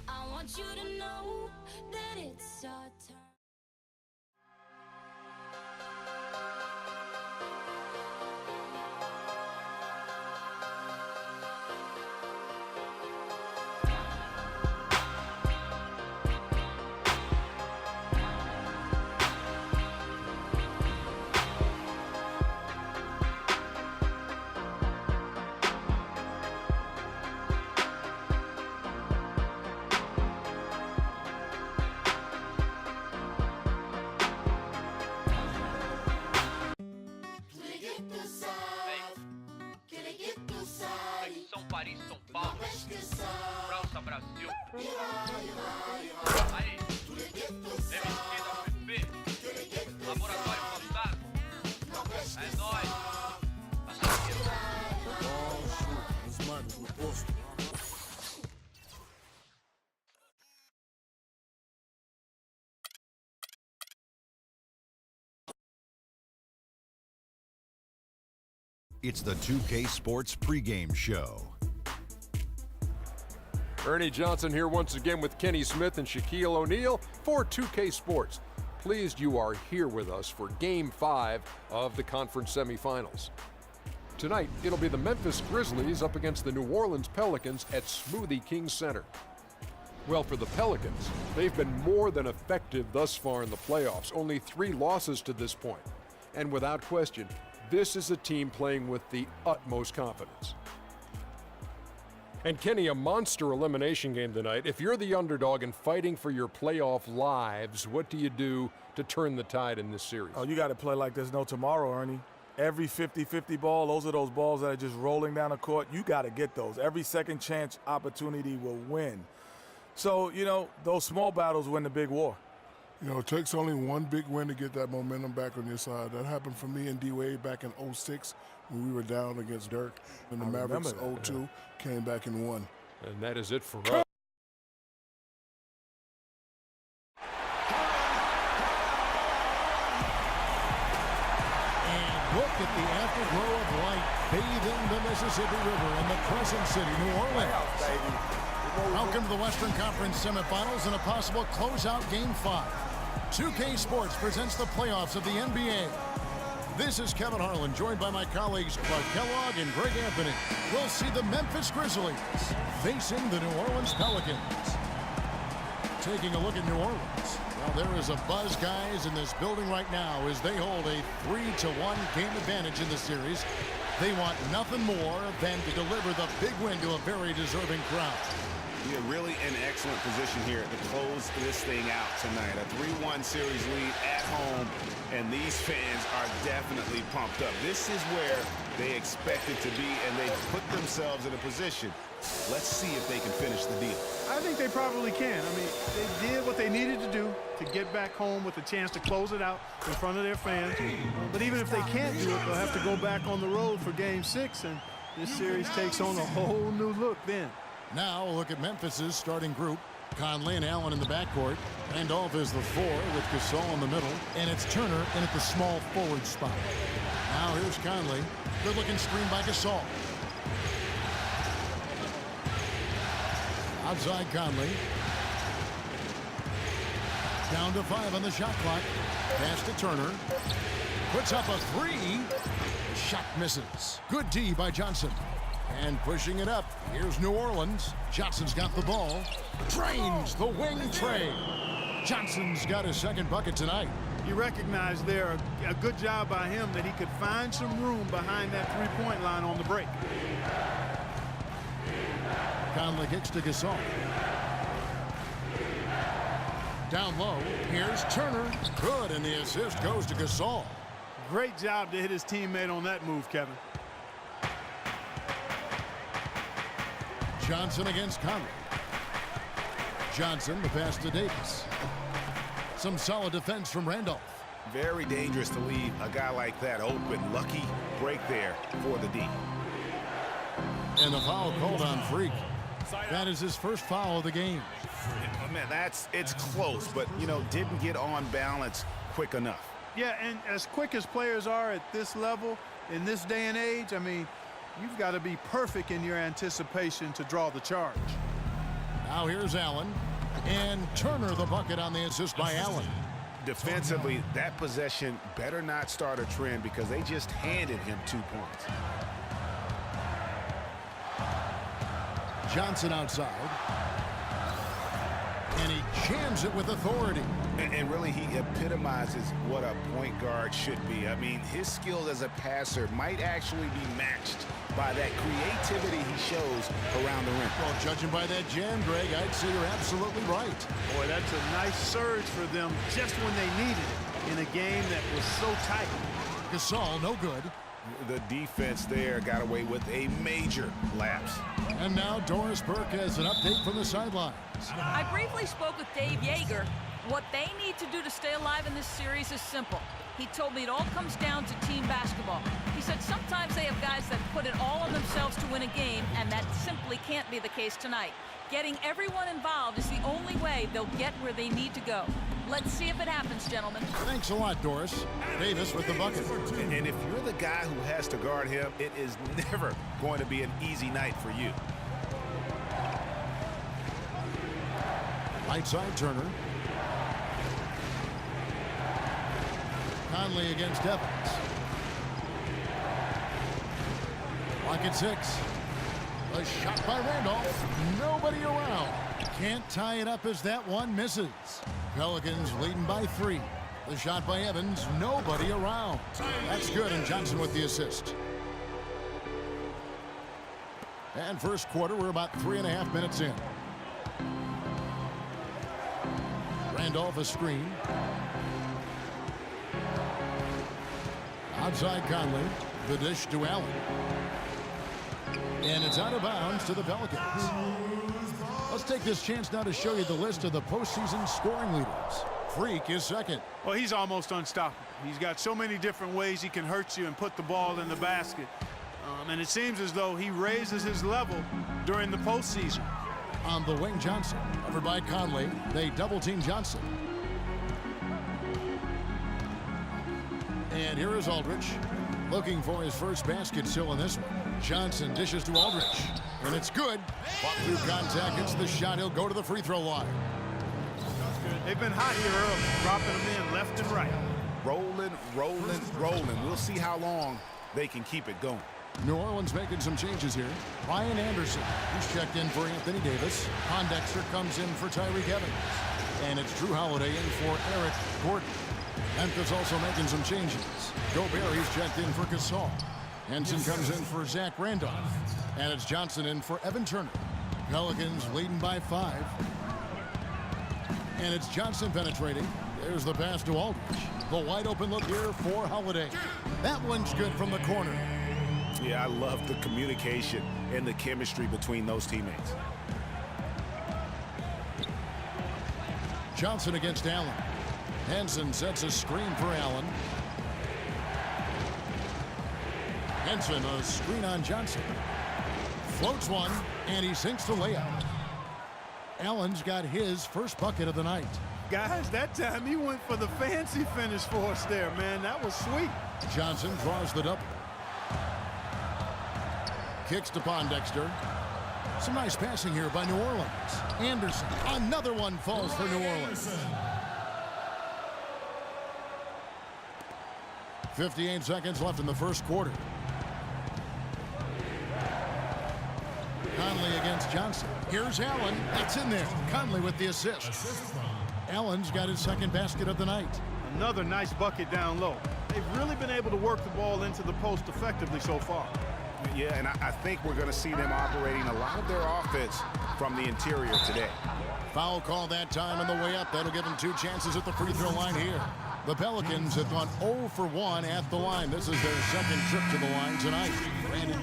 I want you to know that it's our turn. São Paris, São Paulo, França, Brasil. Aí, MSQ da UFP, Laboratório Fantasma. É nóis. Os manos no posto. It's the 2K Sports pregame show. Ernie Johnson here once again with Kenny Smith and Shaquille O'Neal for 2K Sports. Pleased you are here with us for Game 5 of the conference semifinals. Tonight, it'll be the Memphis Grizzlies up against the New Orleans Pelicans at Smoothie King Center. Well, for the Pelicans, they've been more than effective thus far in the playoffs, only 3 losses to this point. And without question, this is a team playing with the utmost confidence. And Kenny, a monster elimination game tonight. If you're the underdog and fighting for your playoff lives, what do you do to turn the tide in this series? Oh, you got to play like there's no tomorrow, Ernie. Every 50-50 ball, those are those balls that are just rolling down the court. You got to get those. Every second chance opportunity will win. So, you know, those small battles win the big war. You know, it takes only one big win to get that momentum back on your side. That happened for me and D-Wade back in 06 when we were down against Dirk. And the Mavericks 02 came back and won. And that is it for us. And look at the afterglow of light bathing the Mississippi River in the Crescent City, New Orleans. Welcome to the Western Conference semifinals and a possible closeout Game 5. 2K Sports presents the playoffs of the NBA. This is Kevin Harlan, joined by my colleagues Clark Kellogg and Greg Anthony. We'll see the Memphis Grizzlies facing the New Orleans Pelicans. Taking a look at New Orleans. Well, there is a buzz, guys, in this building right now as they hold a 3-1 game advantage in the series. They want nothing more than to deliver the big win to a very deserving crowd. Yeah, really an excellent position here to close this thing out tonight. A 3-1 series lead at home, and these fans are definitely pumped up. This is where they expected to be, and they put themselves in a position. Let's see if they can finish the deal. I think they probably can. I mean, they did what they needed to do to get back home with a chance to close it out in front of their fans. But even if they can't do it, they'll have to go back on the road for Game 6, and this series takes on a whole new look then. Now a look at Memphis's starting group. Conley and Allen in the backcourt. Randolph is the 4 with Gasol in the middle. And it's Turner in at the small forward spot. Now here's Conley. Good looking screen by Gasol. Outside Conley. Down to 5 on the shot clock. Pass to Turner. Puts up a 3. Shot misses. Good D by Johnson. And pushing it up, here's New Orleans. Johnson's got the ball. Drains the wing trade. Johnson's got his second bucket tonight. You recognize there a good job by him that he could find some room behind that three-point line on the break. Conley kicks to Gasol. Down low, here's Turner. Good, and the assist goes to Gasol. Great job to hit his teammate on that move, Kevin. Johnson against Conley. Johnson, the pass to Davis. Some solid defense from Randolph. Very dangerous to leave a guy like that open. Lucky break there for the D. And the foul called on Freak. That is his first foul of the game. Oh, man, it's close, but, didn't get on balance quick enough. Yeah, and as quick as players are at this level, in this day and age, I mean, you've got to be perfect in your anticipation to draw the charge. Now here's Allen. And Turner the bucket on the assist by Allen. Defensively, that possession better not start a trend because they just handed him 2 points. Johnson outside. And he jams it with authority. And really, he epitomizes what a point guard should be. I mean, his skills as a passer might actually be matched by that creativity he shows around the rim. Well, judging by that jam, Greg, I'd say you're absolutely right. Boy, that's a nice surge for them just when they needed it in a game that was so tight. Gasol, no good. The defense there got away with a major lapse. And now Doris Burke has an update from the sidelines. I briefly spoke with Dave Yeager. What they need to do to stay alive in this series is simple. He told me it all comes down to team basketball. He said sometimes they have guys that put it all on themselves to win a game, and that simply can't be the case tonight. Getting everyone involved is the only way they'll get where they need to go. Let's see if it happens, gentlemen. Thanks a lot, Doris. Davis with the bucket. And if you're the guy who has to guard him, it is never going to be an easy night for you. Right side, Turner. Conley against Evans. Clock at 6. A shot by Randolph. Nobody around. Can't tie it up as that one misses. Pelicans leading by 3. The shot by Evans. Nobody around. That's good, and Johnson with the assist. And first quarter, we're about 3.5 minutes in. Randolph a screen. Outside Conley. The dish to Allen. And it's out of bounds to the Pelicans. Let's take this chance now to show you the list of the postseason scoring leaders. Freak is second. Well, he's almost unstoppable. He's got so many different ways he can hurt you and put the ball in the basket. And it seems as though he raises his level during the postseason. On the wing, Johnson. Covered by Conley. They double-team Johnson. And here is Aldridge. Looking for his first basket still in this one. Johnson dishes to Aldridge. And it's good. Fought through contact. It's the shot. He'll go to the free throw line. They've been hot here early, dropping them in left and right. Rolling, rolling, rolling. We'll see how long they can keep it going. New Orleans making some changes here. Ryan Anderson, he's checked in for Anthony Davis. Pondexter comes in for Tyreke Evans. And it's Drew Holiday in for Eric Gordon. Memphis also making some changes. Gobert, he's checked in for Gasol. Henson comes in for Zach Randolph. And it's Johnson in for Evan Turner. Pelicans leading by 5. And it's Johnson penetrating. There's the pass to Aldridge. The wide open look here for Holiday. That one's good from the corner. Yeah, I love the communication and the chemistry between those teammates. Johnson against Allen. Henson sets a screen for Allen. Henson, a screen on Johnson. Floats one, and he sinks the layup. Allen's got his first bucket of the night. Guys, that time he went for the fancy finish for us there, man. That was sweet. Johnson draws the double. Kicks to Pondexter. Some nice passing here by New Orleans. Anderson, another one falls for New Orleans. 58 seconds left in the first quarter. Conley against Johnson. Here's Allen. That's in there. Conley with the assist. Allen's got his second basket of the night. Another nice bucket down low. They've really been able to work the ball into the post effectively so far. Yeah, and I think we're going to see them operating a lot of their offense from the interior today. Foul call that time on the way up. That'll give them 2 chances at the free throw line here. The Pelicans have gone 0 for 1 at the line. This is their second trip to the line tonight. Brandon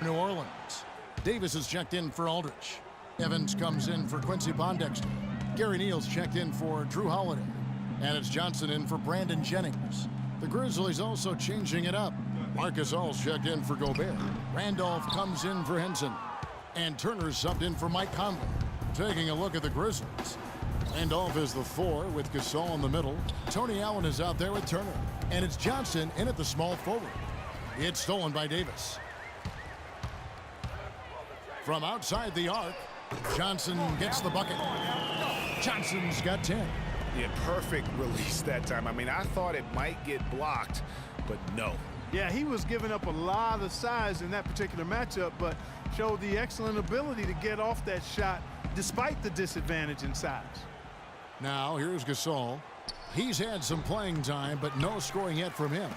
New Orleans. Davis is checked in for Aldridge. Evans comes in for Quincy Pondexter. Gary Neal's checked in for Drew Holiday. And it's Johnson in for Brandon Jennings. The Grizzlies also changing it up. Marcus All's checked in for Gobert. Randolph comes in for Henson. And Turner's subbed in for Mike Conley. Taking a look at the Grizzlies. Randolph is the 4 with Gasol in the middle. Tony Allen is out there with Turner. And it's Johnson in at the small forward. It's stolen by Davis. From outside the arc, Johnson gets the bucket. Johnson's got 10. Yeah, perfect release that time. I mean, I thought it might get blocked, but no. Yeah, he was giving up a lot of size in that particular matchup, but showed the excellent ability to get off that shot despite the disadvantage in size. Now, here's Gasol. He's had some playing time, but no scoring yet from him.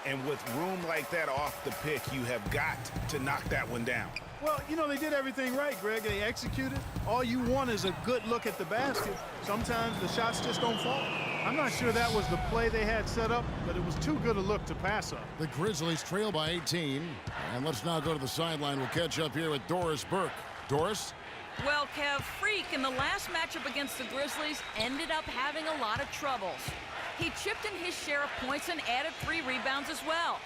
And with room like that off the pick, you have got to knock that one down. Well, you know, they did everything right, Greg. They executed. All you want is a good look at the basket. Sometimes the shots just don't fall. I'm not sure that was the play they had set up, but it was too good a look to pass up. The Grizzlies trail by 18. And let's now go to the sideline. We'll catch up here with Doris Burke. Doris? Well, Kev, Freak in the last matchup against the Grizzlies ended up having a lot of troubles. He chipped in his share of points and added 3 rebounds as well.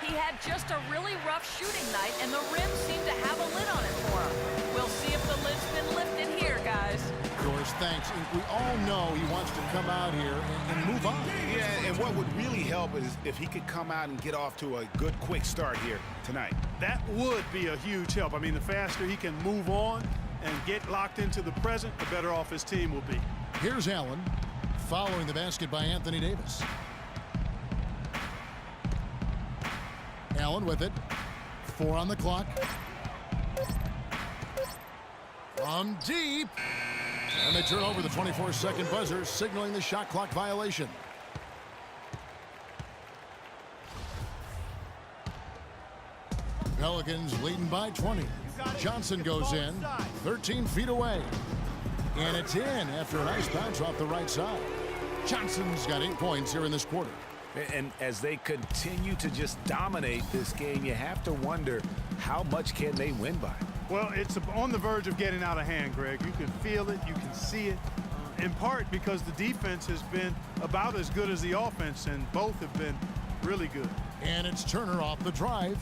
He had just a really rough shooting night, and the rim seemed to have a lid on it for him. We'll see if the lid's been lifted here, guys. Doris, thanks. We all know he wants to come out here and move on. Yeah, and what would really help is if he could come out and get off to a good, quick start here tonight. That would be a huge help. I mean, the faster he can move on and get locked into the present, the better off his team will be. Here's Allen, following the basket by Anthony Davis. Allen with it. 4 on the clock. From deep. And they turn over the 24-second buzzer, signaling the shot clock violation. Pelicans leading by 20. Johnson goes in, 13 feet away. And it's in after a nice bounce off the right side. Johnson's got 8 points here in this quarter. And as they continue to just dominate this game, you have to wonder how much can they win by. Well, it's on the verge of getting out of hand, Greg. You can feel it, you can see it, in part because the defense has been about as good as the offense, and both have been really good. And it's Turner off the drive.